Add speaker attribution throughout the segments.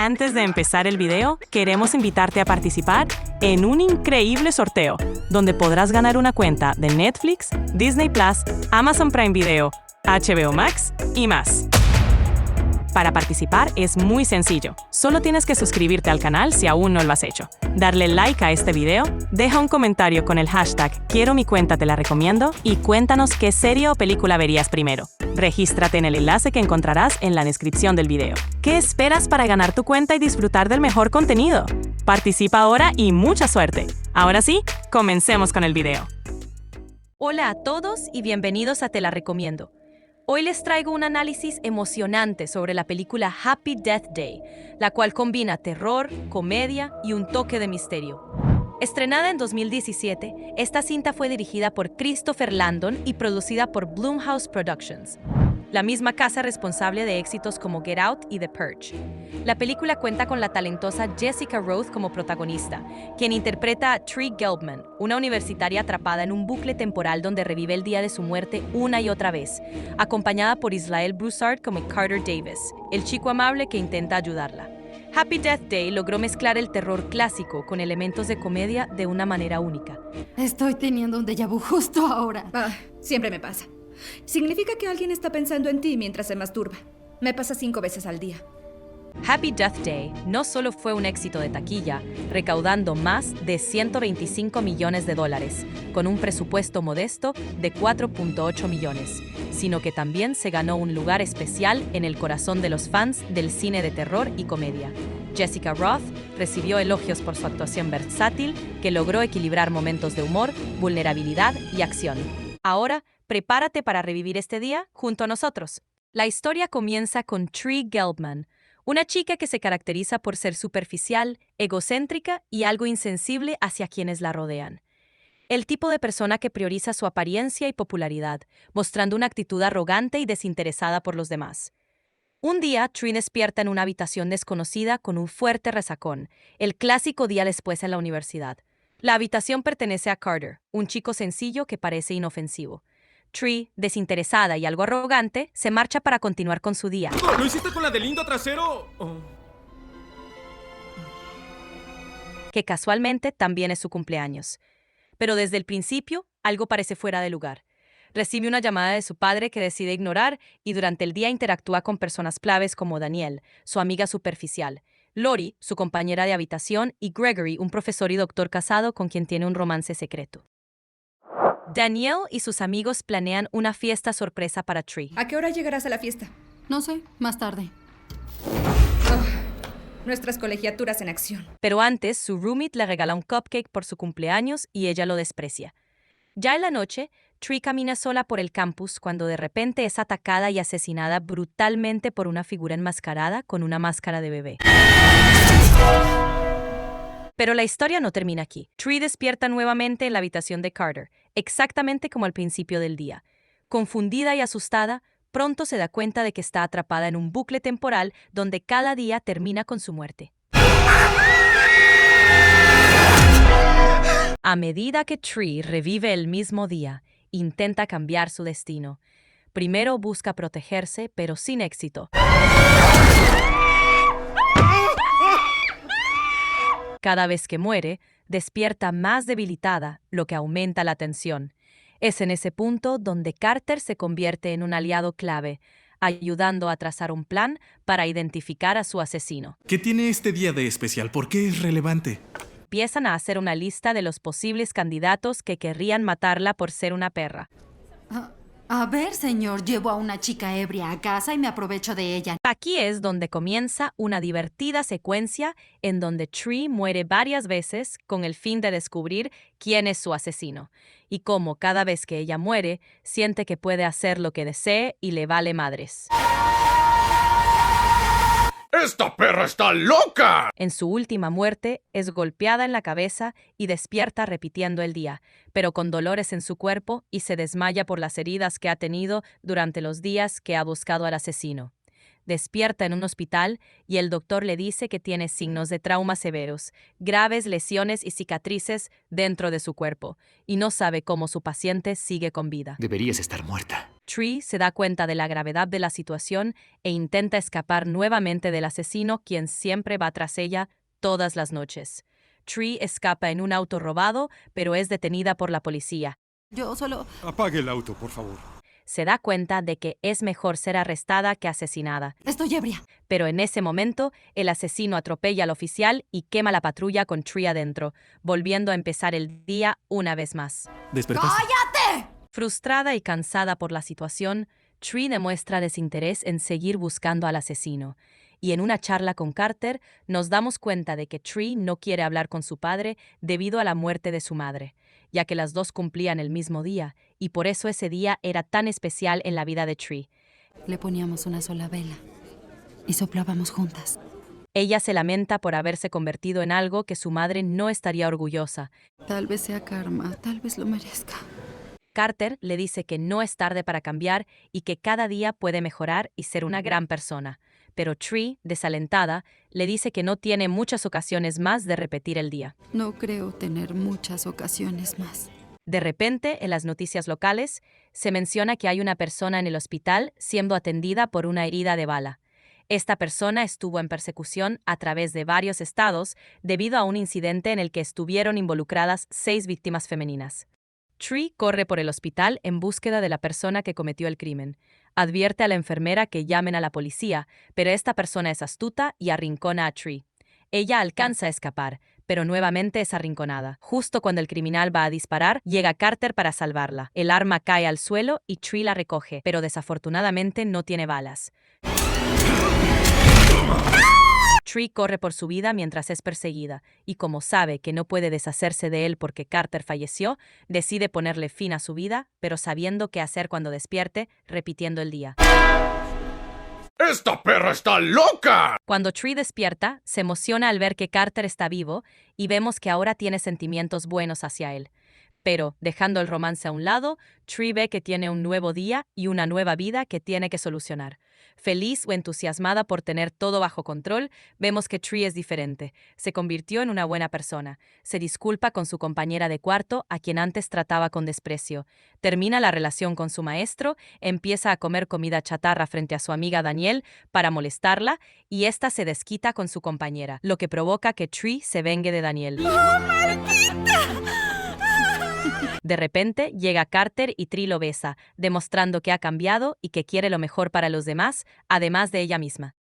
Speaker 1: Antes de empezar el video, queremos invitarte a participar en un increíble sorteo, donde podrás ganar una cuenta de Netflix, Disney Plus, Amazon Prime Video, HBO Max y más. Para participar es muy sencillo. Solo tienes que suscribirte al canal si aún no lo has hecho. Darle like a este video, deja un comentario con el hashtag Quiero mi cuenta te la recomiendo y cuéntanos qué serie o película verías primero. Regístrate en el enlace que encontrarás en la descripción del video. ¿Qué esperas para ganar tu cuenta y disfrutar del mejor contenido? Participa ahora y mucha suerte. Ahora sí, comencemos con el video.
Speaker 2: Hola a todos y bienvenidos a Te la recomiendo. Hoy les traigo un análisis emocionante sobre la película Happy Death Day, la cual combina terror, comedia y un toque de misterio. Estrenada en 2017, esta cinta fue dirigida por Christopher Landon y producida por Blumhouse Productions, la misma casa responsable de éxitos como Get Out y The Purge. La película cuenta con la talentosa Jessica Rothe como protagonista, quien interpreta a Tree Gelbman, una universitaria atrapada en un bucle temporal donde revive el día de su muerte una y otra vez, acompañada por Israel Broussard como Carter Davis, el chico amable que intenta ayudarla. Happy Death Day logró mezclar el terror clásico con elementos de comedia de una manera única.
Speaker 3: Estoy teniendo un déjà vu justo ahora.
Speaker 4: Siempre me pasa. Significa que alguien está pensando en ti mientras se masturba. Me pasa 5 veces al día.
Speaker 2: Happy Death Day no solo fue un éxito de taquilla, recaudando más de $125 millones, con un presupuesto modesto de $4.8 millones, sino que también se ganó un lugar especial en el corazón de los fans del cine de terror y comedia. Jessica Rothe recibió elogios por su actuación versátil, que logró equilibrar momentos de humor, vulnerabilidad y acción. Ahora, prepárate para revivir este día junto a nosotros. La historia comienza con Tree Gelbman, una chica que se caracteriza por ser superficial, egocéntrica y algo insensible hacia quienes la rodean. El tipo de persona que prioriza su apariencia y popularidad, mostrando una actitud arrogante y desinteresada por los demás. Un día, Tree despierta en una habitación desconocida con un fuerte resacón, el clásico día después en la universidad. La habitación pertenece a Carter, un chico sencillo que parece inofensivo. Tree, desinteresada y algo arrogante, se marcha para continuar con su día.
Speaker 5: ¿Lo hiciste con la del lindo trasero?
Speaker 2: Que casualmente también es su cumpleaños. Pero desde el principio, algo parece fuera de lugar. Recibe una llamada de su padre que decide ignorar y durante el día interactúa con personas claves como Danielle, su amiga superficial, Lori, su compañera de habitación, y Gregory, un profesor y doctor casado con quien tiene un romance secreto. Danielle y sus amigos planean una fiesta sorpresa para Tree.
Speaker 4: ¿A qué hora llegarás a la fiesta?
Speaker 3: No sé, más tarde.
Speaker 4: Nuestras colegiaturas en acción.
Speaker 2: Pero antes, su roommate le regala un cupcake por su cumpleaños y ella lo desprecia. Ya en la noche, Tree camina sola por el campus cuando de repente es atacada y asesinada brutalmente por una figura enmascarada con una máscara de bebé. Pero la historia no termina aquí. Tree despierta nuevamente en la habitación de Carter, exactamente como al principio del día. Confundida y asustada, pronto se da cuenta de que está atrapada en un bucle temporal donde cada día termina con su muerte. A medida que Tree revive el mismo día, intenta cambiar su destino. Primero busca protegerse, pero sin éxito. Cada vez que muere, despierta más debilitada, lo que aumenta la tensión. Es en ese punto donde Carter se convierte en un aliado clave, ayudando a trazar un plan para identificar a su asesino.
Speaker 5: ¿Qué tiene este día de especial? ¿Por qué es relevante?
Speaker 2: Empiezan a hacer una lista de los posibles candidatos que querrían matarla por ser una perra.
Speaker 3: A ver, señor, llevo a una chica ebria a casa y me aprovecho de ella.
Speaker 2: Aquí es donde comienza una divertida secuencia en donde Tree muere varias veces con el fin de descubrir quién es su asesino, y cómo cada vez que ella muere, siente que puede hacer lo que desee y le vale madres.
Speaker 5: ¡Esta perra está loca!
Speaker 2: En su última muerte, es golpeada en la cabeza y despierta repitiendo el día, pero con dolores en su cuerpo y se desmaya por las heridas que ha tenido durante los días que ha buscado al asesino. Despierta en un hospital y el doctor le dice que tiene signos de trauma severos, graves lesiones y cicatrices dentro de su cuerpo, y no sabe cómo su paciente sigue con vida.
Speaker 6: Deberías estar muerta.
Speaker 2: Tree se da cuenta de la gravedad de la situación e intenta escapar nuevamente del asesino, quien siempre va tras ella todas las noches. Tree escapa en un auto robado, pero es detenida por la policía.
Speaker 3: Yo solo...
Speaker 6: Apague el auto, por favor.
Speaker 2: Se da cuenta de que es mejor ser arrestada que asesinada.
Speaker 3: Estoy ebria.
Speaker 2: Pero en ese momento, el asesino atropella al oficial y quema la patrulla con Tree adentro, volviendo a empezar el día una vez más.
Speaker 5: ¿Despertaste?
Speaker 2: Frustrada y cansada por la situación, Tree demuestra desinterés en seguir buscando al asesino. Y en una charla con Carter, nos damos cuenta de que Tree no quiere hablar con su padre debido a la muerte de su madre, ya que las dos cumplían el mismo día, y por eso ese día era tan especial en la vida de Tree.
Speaker 3: Le poníamos una sola vela y soplábamos juntas.
Speaker 2: Ella se lamenta por haberse convertido en algo que su madre no estaría orgullosa.
Speaker 3: Tal vez sea karma, tal vez lo merezca.
Speaker 2: Carter le dice que no es tarde para cambiar y que cada día puede mejorar y ser una gran persona. Pero Tree, desalentada, le dice que no tiene muchas ocasiones más de repetir el día.
Speaker 3: No creo tener muchas ocasiones más.
Speaker 2: De repente, en las noticias locales, se menciona que hay una persona en el hospital siendo atendida por una herida de bala. Esta persona estuvo en persecución a través de varios estados debido a un incidente en el que estuvieron involucradas 6 víctimas femeninas. Tree corre por el hospital en búsqueda de la persona que cometió el crimen. Advierte a la enfermera que llamen a la policía, pero esta persona es astuta y arrincona a Tree. Ella alcanza a escapar, pero nuevamente es arrinconada. Justo cuando el criminal va a disparar, llega Carter para salvarla. El arma cae al suelo y Tree la recoge, pero desafortunadamente no tiene balas. Tree corre por su vida mientras es perseguida, y como sabe que no puede deshacerse de él porque Carter falleció, decide ponerle fin a su vida, pero sabiendo qué hacer cuando despierte, repitiendo el día.
Speaker 5: ¡Esta perra está loca!
Speaker 2: Cuando Tree despierta, se emociona al ver que Carter está vivo y vemos que ahora tiene sentimientos buenos hacia él. Pero, dejando el romance a un lado, Tree ve que tiene un nuevo día y una nueva vida que tiene que solucionar. Feliz o entusiasmada por tener todo bajo control, vemos que Tree es diferente. Se convirtió en una buena persona. Se disculpa con su compañera de cuarto, a quien antes trataba con desprecio. Termina la relación con su maestro, empieza a comer comida chatarra frente a su amiga Danielle para molestarla, y ésta se desquita con su compañera, lo que provoca que Tree se vengue de Danielle. De repente, llega Carter y Tree lo besa, demostrando que ha cambiado y que quiere lo mejor para los demás, además de ella misma.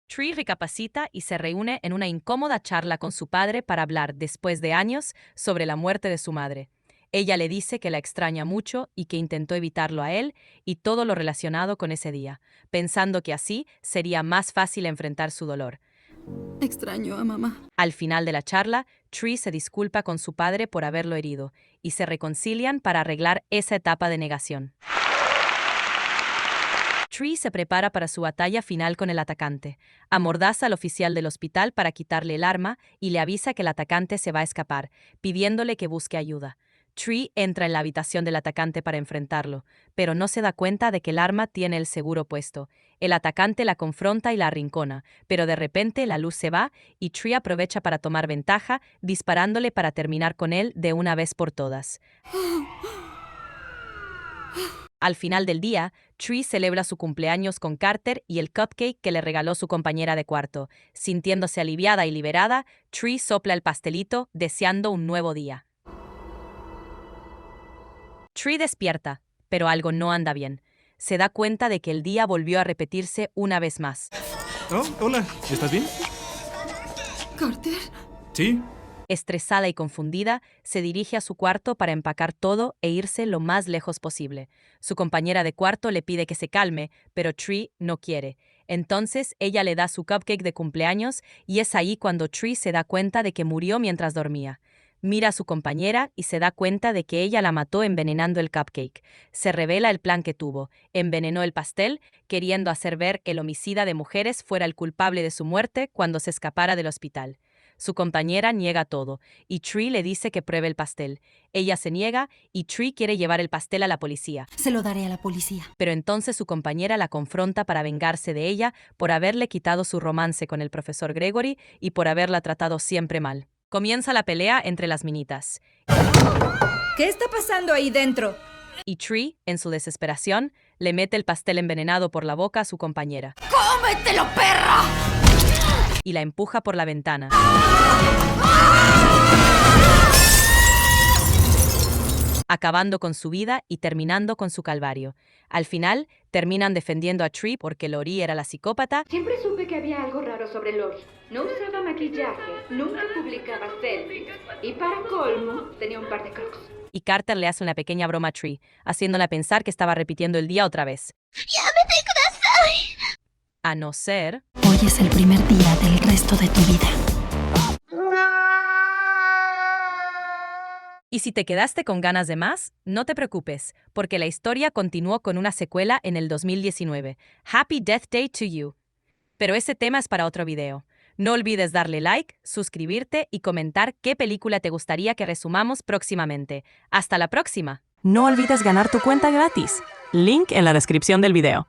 Speaker 2: Tree recapacita y se reúne en una incómoda charla con su padre para hablar, después de años, sobre la muerte de su madre. Ella le dice que la extraña mucho y que intentó evitarlo a él y todo lo relacionado con ese día, pensando que así sería más fácil enfrentar su dolor.
Speaker 3: Extraño a mamá.
Speaker 2: Al final de la charla, Tree se disculpa con su padre por haberlo herido y se reconcilian para arreglar esa etapa de negación. Tree se prepara para su batalla final con el atacante. Amordaza al oficial del hospital para quitarle el arma y le avisa que el atacante se va a escapar, pidiéndole que busque ayuda. Tree entra en la habitación del atacante para enfrentarlo, pero no se da cuenta de que el arma tiene el seguro puesto. El atacante la confronta y la arrincona, pero de repente la luz se va y Tree aprovecha para tomar ventaja, disparándole para terminar con él de una vez por todas. Al final del día, Tree celebra su cumpleaños con Carter y el cupcake que le regaló su compañera de cuarto. Sintiéndose aliviada y liberada, Tree sopla el pastelito, deseando un nuevo día. Tree despierta, pero algo no anda bien. Se da cuenta de que el día volvió a repetirse una vez más.
Speaker 5: Oh, hola. ¿Estás bien?
Speaker 3: ¿Carter?
Speaker 5: Sí.
Speaker 2: Estresada y confundida, se dirige a su cuarto para empacar todo e irse lo más lejos posible. Su compañera de cuarto le pide que se calme, pero Tree no quiere. Entonces, ella le da su cupcake de cumpleaños y es ahí cuando Tree se da cuenta de que murió mientras dormía. Mira a su compañera y se da cuenta de que ella la mató envenenando el cupcake. Se revela el plan que tuvo. Envenenó el pastel, queriendo hacer ver que el homicida de mujeres fuera el culpable de su muerte cuando se escapara del hospital. Su compañera niega todo, y Tree le dice que pruebe el pastel. Ella se niega, y Tree quiere llevar el pastel a la policía.
Speaker 3: Se lo daré a la policía.
Speaker 2: Pero entonces su compañera la confronta para vengarse de ella por haberle quitado su romance con el profesor Gregory y por haberla tratado siempre mal. Comienza la pelea entre las minitas.
Speaker 4: ¿Qué está pasando ahí dentro?
Speaker 2: Y Tree, en su desesperación, le mete el pastel envenenado por la boca a su compañera
Speaker 3: ¡Cómetelo, perra!
Speaker 2: y la empuja por la ventana. Acabando con su vida y terminando con su calvario. Al final, terminan defendiendo a Tree porque Lori era la psicópata.
Speaker 6: Siempre supe que había algo raro sobre Lori. No usaba maquillaje, nunca publicaba selfies. Y para colmo, tenía un par de crocs.
Speaker 2: Y Carter le hace una pequeña broma a Tree, haciéndola pensar que estaba repitiendo el día otra vez. A no ser...
Speaker 3: Hoy es el primer día del resto de tu vida.
Speaker 2: Y si te quedaste con ganas de más, no te preocupes, porque la historia continuó con una secuela en el 2019. Happy Death Day to You. Pero ese tema es para otro video. No olvides darle like, suscribirte y comentar qué película te gustaría que resumamos próximamente. ¡Hasta la próxima!
Speaker 1: No olvides ganar tu cuenta gratis. Link en la descripción del video.